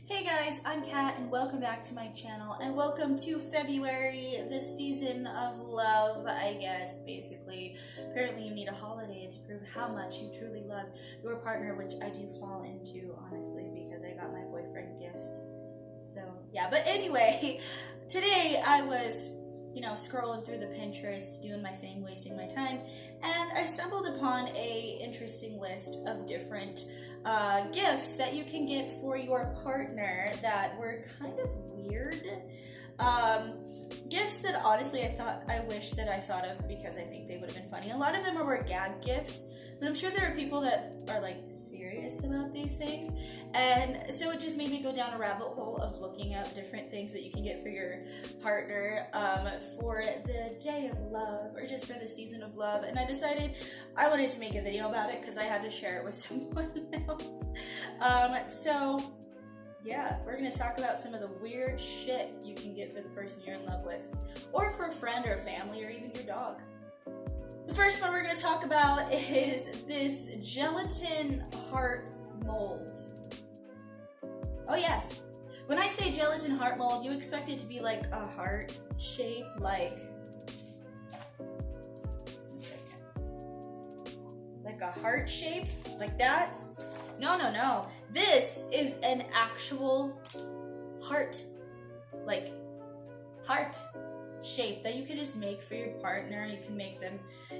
Hey guys, I'm Kat and welcome back to my channel and welcome to February, the season of love, I guess, basically. Apparently you need a holiday to prove how much you truly love your partner, which I do fall into, honestly, because I got my boyfriend gifts. So, yeah, but anyway, today I was, scrolling through the Pinterest, doing my thing, wasting my time, and I stumbled upon a interesting list of different gifts that you can get for your partner that were kind of weird. Gifts that honestly I wish that I thought of because I think they would have been funny. A lot of them were gag gifts, but I'm sure there are people that are like serious about these things, and so it just made me go down a rabbit hole of looking up different things that you can get for your partner for the day of love or just for the season of love, and I decided I wanted to make a video about it because I had to share it with someone else. So yeah, we're going to talk about some of the weird shit you can get for the person you're in love with, or for a friend or family, or even your dog. The first one we're going to talk about is this gelatin heart mold. Oh yes, when I say gelatin heart mold, you expect it to be like a heart shape, like a heart shape, like that? No. This is an actual heart shape that you could just make for your partner. You can make them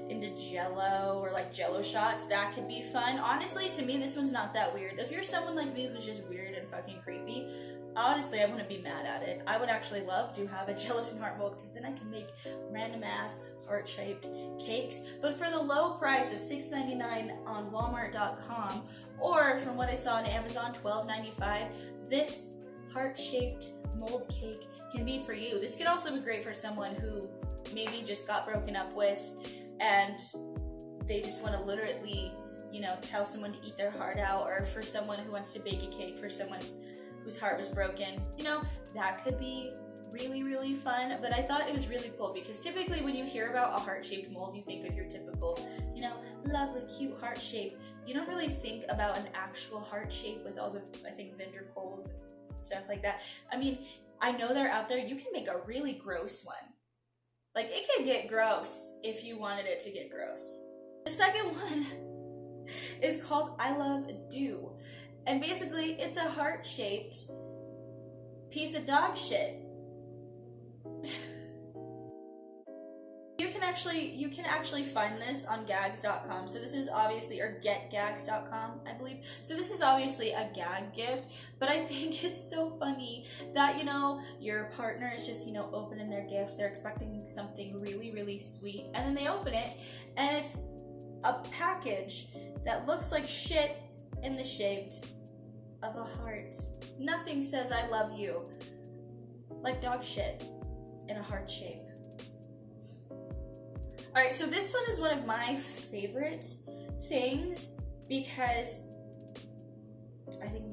into jello or like jello shots. That could be fun. Honestly, to me, this one's not that weird. If you're someone like me who's just weird and fucking creepy, honestly, I wouldn't be mad at it. I would actually love to have a gelatin heart mold because then I can make random ass heart-shaped cakes. But for the low price of $6.99 on Walmart.com, or from what I saw on Amazon, $12.95, this heart-shaped mold cake can be for you. This could also be great for someone who maybe just got broken up with and they just want to literally, tell someone to eat their heart out, or for someone who wants to bake a cake for someone whose heart was broken. That could be really, really fun. But I thought it was really cool because typically when you hear about a heart-shaped mold, you think of your typical, lovely, cute heart shape. You don't really think about an actual heart shape with all the, ventricles and stuff like that. I mean, I know they're out there. You can make a really gross one. Like, it can get gross if you wanted it to get gross. The second one is called I Love Dew. And basically, it's a heart-shaped piece of dog shit. You can actually find this on gags.com. So this is obviously, or getgags.com, I believe. So this is obviously a gag gift, but I think it's so funny that, your partner is just, opening their gift. They're expecting something really, really sweet, and then they open it, and it's a package that looks like shit in the shape of a heart. Nothing says I love you like dog shit in a heart shape. Alright, so this one is one of my favorite things because I think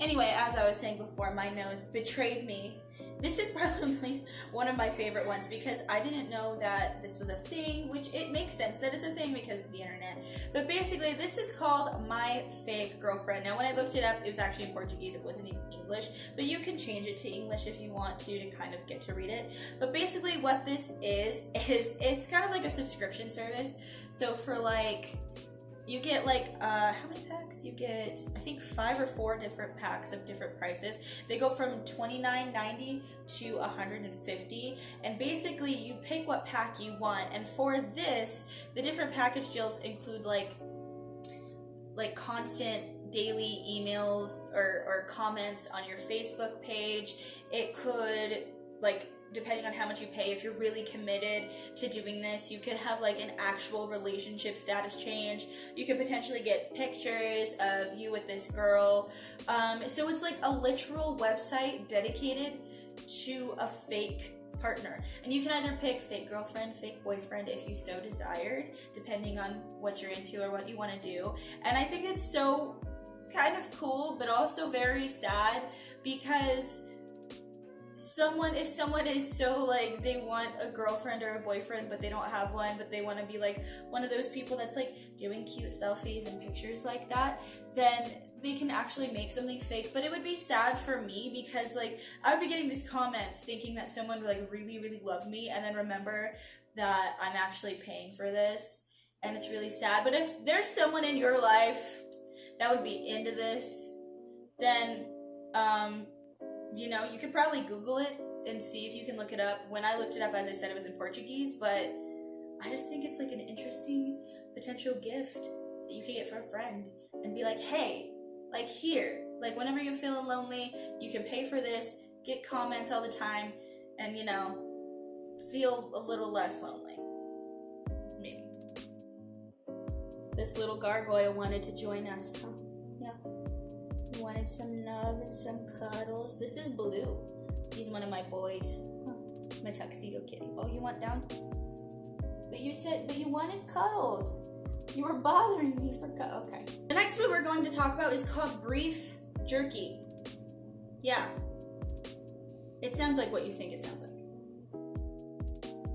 Anyway, as I was saying before, my nose betrayed me. This is probably one of my favorite ones because I didn't know that this was a thing, which it makes sense that it's a thing because of the internet. But basically, this is called My Fake Girlfriend. Now, when I looked it up, it was actually in Portuguese. It wasn't in English, but you can change it to English if you want to kind of get to read it. But basically, what this is it's kind of like a subscription service. So for you get how many packs? You get, I think, 5 or 4 different packs of different prices. They go from $29.90 to $150, and basically you pick what pack you want. And for this, the different package deals include like constant daily emails or comments on your Facebook page. It could, depending on how much you pay, if you're really committed to doing this, you could have an actual relationship status change. You could potentially get pictures of you with this girl. So it's like a literal website dedicated to a fake partner. And you can either pick fake girlfriend, fake boyfriend if you so desired, depending on what you're into or what you want to do. And I think it's so kind of cool, but also very sad because if someone is so like they want a girlfriend or a boyfriend but they don't have one, but they want to be like one of those people that's like doing cute selfies and pictures like that, then they can actually make something fake. But it would be sad for me because like I would be getting these comments thinking that someone would like really, really love me, and then remember that I'm actually paying for this, and it's really sad. But if there's someone in your life that would be into this, then you know, you could probably Google it and see if you can look it up. When I looked it up, as I said, it was in Portuguese, but I just think it's like an interesting potential gift that you can get for a friend and be like, hey, like here, like whenever you're feeling lonely, you can pay for this, get comments all the time, and you know, feel a little less lonely. Maybe. This little gargoyle wanted to join us, huh? Yeah. He wanted some love and some cuddles. This is Blue. He's one of my boys. Huh. My tuxedo kitty. Oh, you want down? But you wanted cuddles. You were bothering me for okay. The next one we're going to talk about is called Brief Jerky. Yeah. It sounds like what you think it sounds like.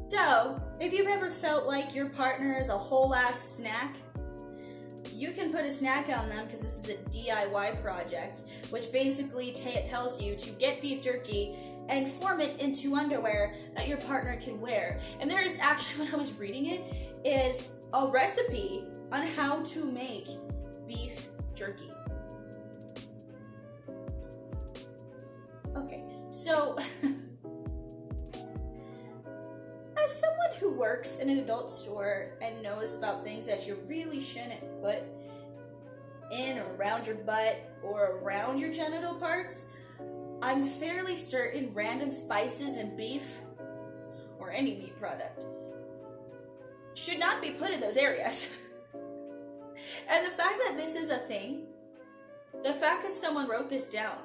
So, if you've ever felt like your partner is a whole ass snack, you can put a snack on them because this is a DIY project, which basically tells you to get beef jerky and form it into underwear that your partner can wear. And there is actually, when I was reading it, is a recipe on how to make beef jerky. Okay, so as someone who works in an adult store and knows about things that you really shouldn't put in or around your butt or around your genital parts, I'm fairly certain random spices and beef, or any meat product, should not be put in those areas. And the fact that this is a thing, the fact that someone wrote this down,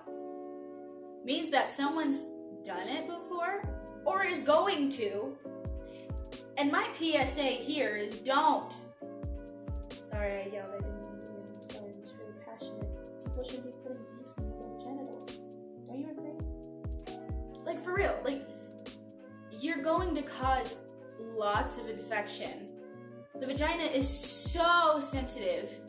means that someone's done it before or is going to. And my PSA here is don't. Sorry, I yelled. I didn't mean to. I'm sorry, I'm just really passionate. People should be putting beef in their genitals. Don't you agree? Like, for real. Like, you're going to cause lots of infection. The vagina is so sensitive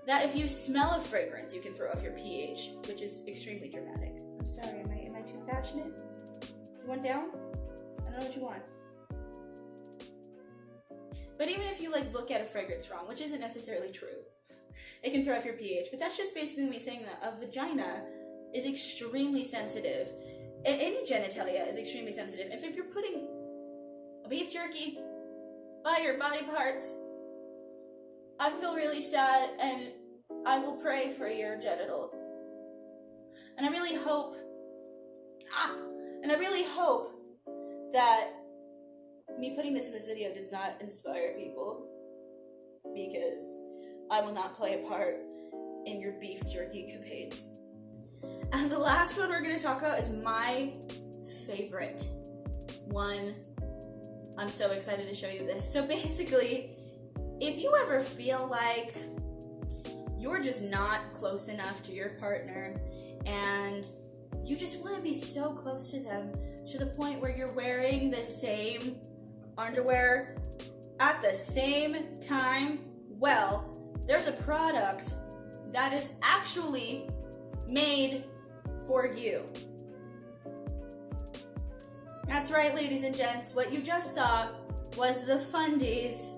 that if you smell a fragrance, you can throw off your pH, which is extremely dramatic. I'm sorry, am I too passionate? Do you want down? I don't know what you want. But even if you like look at a fragrance wrong, which isn't necessarily true, it can throw off your pH. But that's just basically me saying that a vagina is extremely sensitive. And any genitalia is extremely sensitive. If you're putting beef jerky by your body parts, I feel really sad, and I will pray for your genitals. And I really hope that me putting this in this video does not inspire people, because I will not play a part in your beef jerky capades. And the last one we're going to talk about is my favorite one. I'm so excited to show you this. So basically, if you ever feel like you're just not close enough to your partner and you just want to be so close to them to the point where you're wearing the same underwear at the same time, well, there's a product that is actually made for you. That's right, ladies and gents, what you just saw was the Fundies.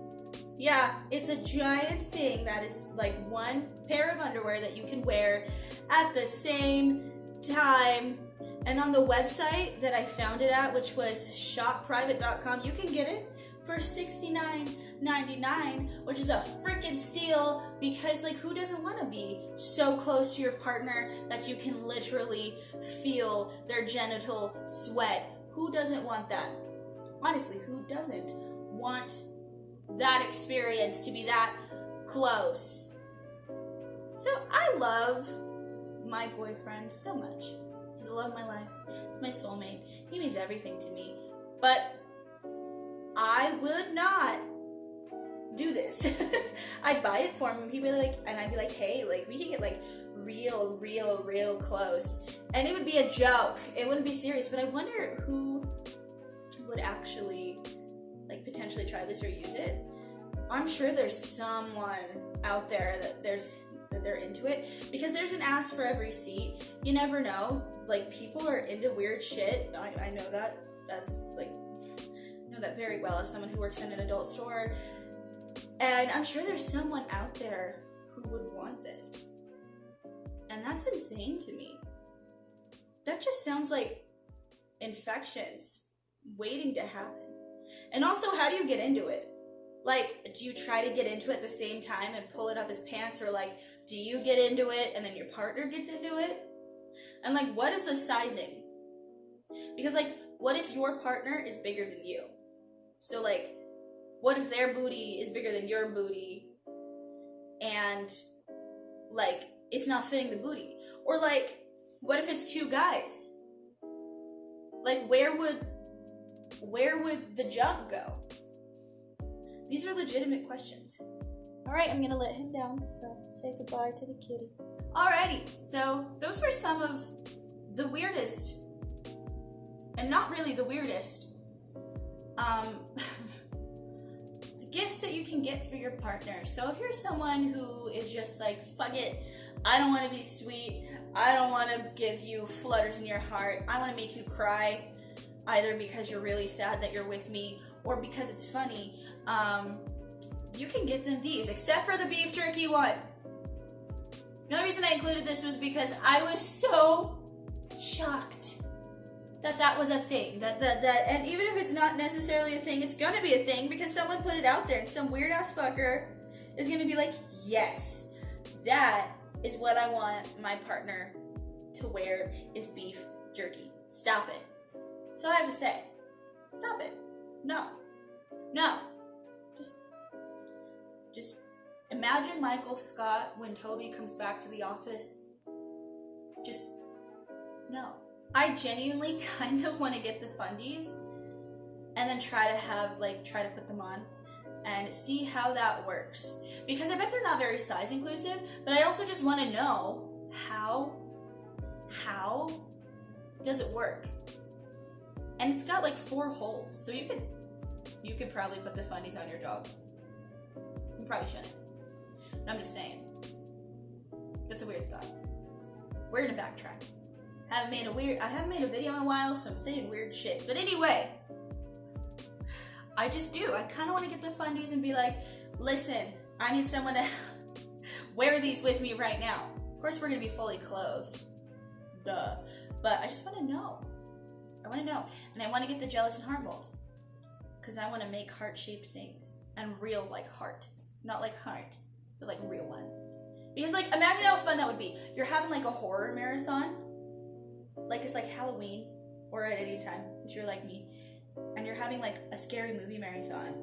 Yeah, it's a giant thing that is like one pair of underwear that you can wear at the same time. And on the website that I found it at, which was shopprivate.com, you can get it for $69.99, which is a freaking steal, because like who doesn't want to be so close to your partner that you can literally feel their genital sweat? Who doesn't want that? Honestly, who doesn't want that experience to be that close? So I love my boyfriend so much. He's the love of my life. It's my soulmate. He means everything to me. But I would not do this. I'd buy it for him, and I'd be like, hey, like, we can get like real close, and it would be a joke. It wouldn't be serious. But I wonder who would actually like potentially try this or use it. I'm sure there's someone out there that they're into it, because there's an ass for every seat. You never know. Like, people are into weird shit. I know that know that very well as someone who works in an adult store. And I'm sure there's someone out there who would want this. And that's insane to me. That just sounds like infections waiting to happen. And also, how do you get into it? Like, do you try to get into it at the same time and pull it up his pants? Or like, do you get into it and then your partner gets into it? And like, what is the sizing? Because like, what if your partner is bigger than you? So like, what if their booty is bigger than your booty and like it's not fitting the booty? Or like, what if it's two guys? Like, where would the junk go? These are legitimate questions. Alright, I'm gonna let him down, so say goodbye to the kitty. Alrighty, so those were some of the weirdest, and not really the weirdest, gifts that you can get for your partner. So if you're someone who is just like, fuck it, I don't want to be sweet, I don't want to give you flutters in your heart, I want to make you cry, either because you're really sad that you're with me or because it's funny, you can get them these, except for the beef jerky one. The only reason I included this was because I was so shocked that was a thing. And even if it's not necessarily a thing, it's gonna be a thing because someone put it out there, and some weird ass fucker is gonna be like, yes, that is what I want my partner to wear, is beef jerky. Stop it. That's all I have to say. Stop it. No. Just imagine Michael Scott when Toby comes back to the office. Just, no. I genuinely kind of want to get the fundies and then try to put them on and see how that works. Because I bet they're not very size inclusive, but I also just want to know how does it work? And it's got like 4 holes, so you could probably put the fundies on your dog. You probably shouldn't. But I'm just saying. That's a weird thought. We're gonna backtrack. I haven't made a video in a while, so I'm saying weird shit. But anyway, I just do. I kind of want to get the fundies and be like, listen, I need someone to wear these with me right now. Of course, we're gonna be fully clothed. Duh. But I just want to know. And I want to get the gelatin heart mold. Because I want to make heart-shaped things. And real, like, heart. Not like heart, but like real ones. Because like, imagine how fun that would be. You're having like a horror marathon. Like it's like Halloween, or at any time, if you're like me. And you're having like a scary movie marathon.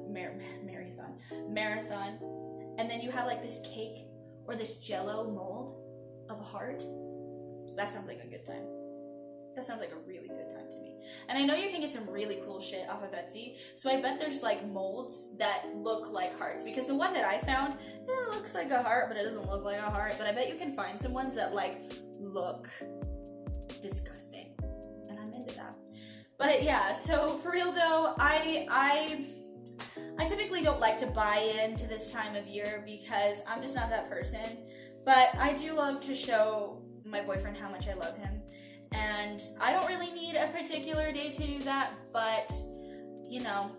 And then you have like this cake or this jello mold of a heart. That sounds like a good time. That sounds like a really good time to me. And I know you can get some really cool shit off of Etsy, so I bet there's like molds that look like hearts, because the one that I found, it looks like a heart, but it doesn't look like a heart. But I bet you can find some ones that like look disgusting, and I'm into that. But yeah, so for real though, I typically don't like to buy into this time of year because I'm just not that person. But I do love to show my boyfriend how much I love him. And I don't really need a particular day to do that, but, you know,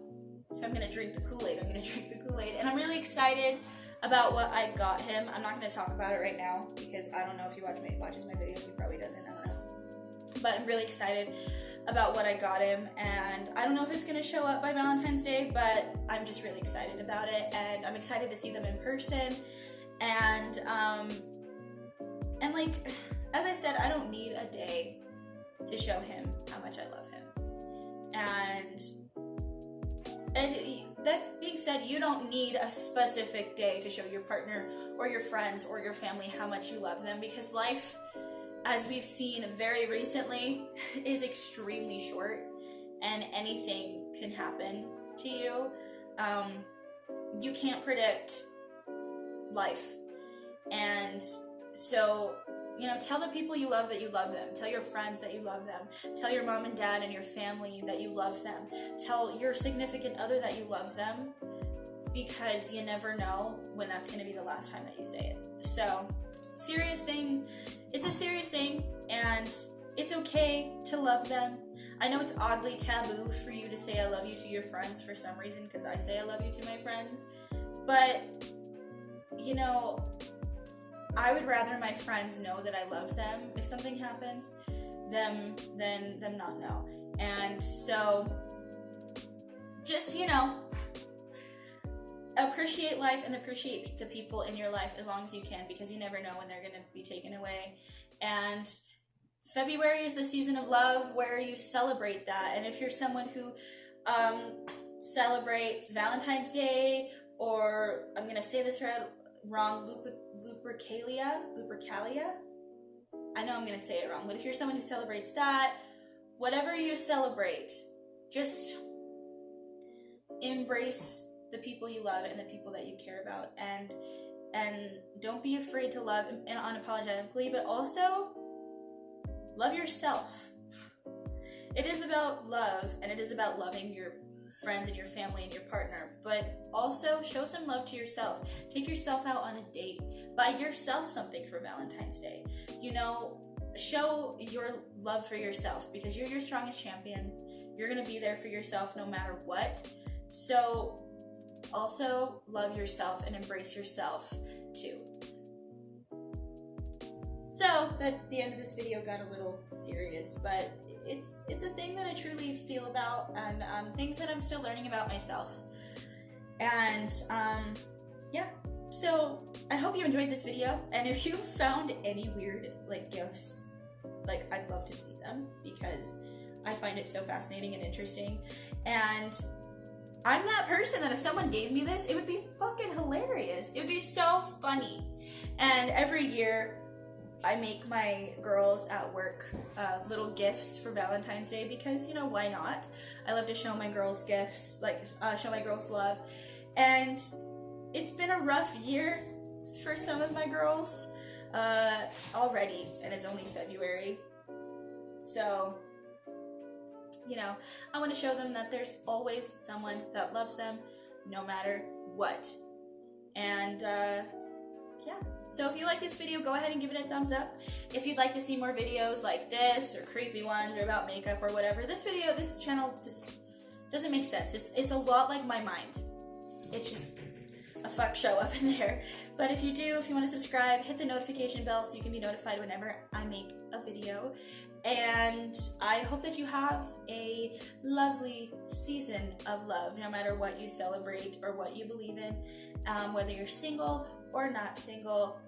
if I'm gonna drink the Kool-Aid, I'm gonna drink the Kool-Aid. And I'm really excited about what I got him. I'm not gonna talk about it right now, because I don't know if he watches my videos, he probably doesn't, I don't know. But I'm really excited about what I got him, and I don't know if it's gonna show up by Valentine's Day, but I'm just really excited about it, and I'm excited to see them in person. And like, as I said, I don't need a day to show him how much I love him. And that being said, you don't need a specific day to show your partner or your friends or your family how much you love them, because life, as we've seen very recently, is extremely short and anything can happen to you. you can't predict life. And so, you know, tell the people you love that you love them. Tell your friends that you love them. Tell your mom and dad and your family that you love them. Tell your significant other that you love them, because you never know when that's going to be the last time that you say it. So, serious thing. It's a serious thing, and it's okay to love them. I know it's oddly taboo for you to say I love you to your friends for some reason, because I say I love you to my friends. But, you know, I would rather my friends know that I love them if something happens than them not know. And so, just, you know, appreciate life and appreciate the people in your life as long as you can, because you never know when they're going to be taken away. And February is the season of love where you celebrate that. And if you're someone who celebrates Valentine's Day, or I'm going to say this wrong, Lupercalia? I know I'm going to say it wrong, but if you're someone who celebrates that, whatever you celebrate, just embrace the people you love and the people that you care about, and don't be afraid to love and unapologetically, but also love yourself. It is about love, and it is about loving your friends and your family and your partner, but also show some love to yourself. Take yourself out on a date. Buy yourself something for Valentine's Day. You know, show your love for yourself, because you're your strongest champion. You're going to be there for yourself no matter what. So also love yourself and embrace yourself too. So that the end of this video got a little serious, but it's a thing that I truly feel about, and things that I'm still learning about myself. And yeah, so I hope you enjoyed this video, and if you found any weird like gifts, like I'd love to see them, because I find it so fascinating and interesting. And I'm that person that if someone gave me this, it would be fucking hilarious. It would be so funny. And every year I make my girls at work little gifts for Valentine's Day, because, you know, why not? I love to show my girls gifts, like show my girls love. And it's been a rough year for some of my girls already, and it's only February. So, you know, I want to show them that there's always someone that loves them no matter what. And yeah, so if you like this video, go ahead and give it a thumbs up. If you'd like to see more videos like this, or creepy ones, or about makeup or whatever, this channel just doesn't make sense. It's a lot like my mind. It's just a fuck show up in there. But if you want to subscribe, hit the notification bell so you can be notified whenever I make a video. And I hope that you have a lovely season of love, no matter what you celebrate or what you believe in, whether you're single or not single.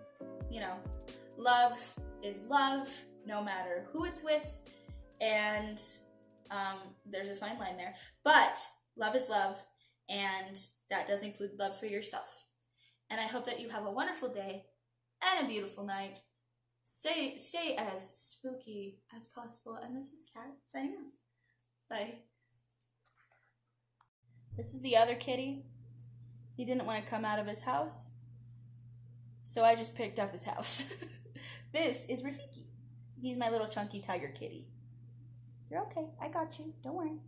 You know, love is love, no matter who it's with, and there's a fine line there. But love is love, and that does include love for yourself. And I hope that you have a wonderful day and a beautiful night. Stay as spooky as possible. And this is Kat signing off. Bye. This is the other kitty. He didn't want to come out of his house, so I just picked up his house. This is Rafiki. He's my little chunky tiger kitty. You're okay. I got you. Don't worry.